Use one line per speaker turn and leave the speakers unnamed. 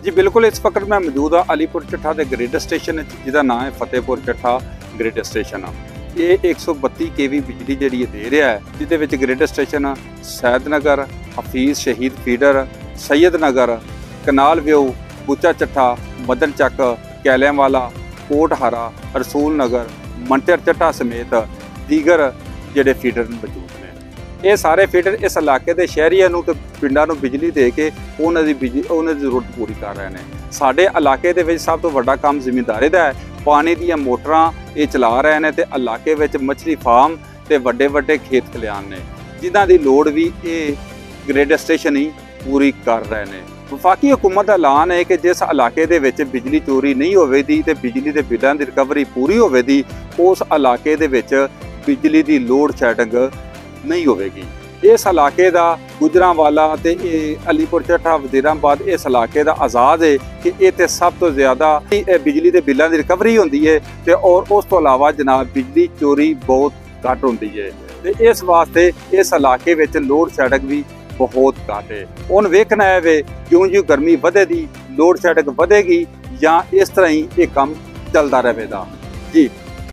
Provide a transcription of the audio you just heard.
जी बिल्कुल, इस वक्त मैं मौजूद हाँ अलीपुर चट्ठा के ग्रिड स्टेशन जिसका नाम है फतेहपुर चट्ठा ग्रिड स्टेशन। ये 132 kV बिजली जी दे रहा है, जिद ग्रिड स्टेशन सैयद नगर, हफीज़ शहीद फीडर, सैयद नगर, कनाल व्यू, बुचा चट्ठा, मदन चक, कैलियांवाला, कोटहारा, रसूल नगर, मंटर चट्ठा समेत दीगर ਜਿਹੜੇ फीडर मौजूद ने। ये सारे फीडर इस इलाके के शहरीਆਂ ਨੂੰ ਤੇ ਪਿੰਡਾਂ ਨੂੰ ਬਿਜਲੀ ਦੇ ਕੇ ਉਹਨਾਂ ਦੀ ਜ਼ਰੂਰਤ ਪੂਰੀ ਕਰ ਰਹੇ ਨੇ। ਸਾਡੇ ਇਲਾਕੇ ਦੇ ਵਿੱਚ ਸਭ ਤੋਂ ਵੱਡਾ ਕੰਮ ਜ਼ਿਮੀਂਦਾਰੀ ਦਾ ਹੈ। ਪਾਣੀ ਦੀਆਂ ਮੋਟਰਾਂ ਇਹ ਚਲਾ ਰਹੇ ਨੇ ਤੇ ਇਲਾਕੇ ਵਿੱਚ ਮੱਛੀ ਫਾਰਮ ਤੇ ਵੱਡੇ ਵੱਡੇ ਖੇਤ ਖਲਿਆਣ ਨੇ, ਜਿਨ੍ਹਾਂ ਦੀ ਲੋੜ ਵੀ ਇਹ ਗ੍ਰਿਡ ਸਟੇਸ਼ਨ ਹੀ ਪੂਰੀ ਕਰ ਰਹੇ ਨੇ। ਵਫਾਕੀ हुकूमत का ऐलान है कि जिस इलाके दे विच बिजली चोरी नहीं होवेगी ते बिजली के बिलों की रिकवरी पूरी होवेगी, उस इलाके दे विच बिजली की लोड शेडिंग नहीं होवेगी। इस इलाके का गुजरांवाला ते अलीपुर चट्ठा वजीराबाद इस इलाके का आज़ाद है कि इत्थे सब तो ज़्यादा बिजली के बिलों की रिकवरी होंदी है ते और उस तो इलावा जनाब बिजली चोरी बहुत घट होंदी है। ते इस वास्ते इस इलाके विच लोड शेडिंग भी बहुत घट है। हुण वेखना है वे क्यों जो गर्मी वधेगी लोड शेडिंग वधेगी या इस तरह ही ये काम चलता रहेगा जी।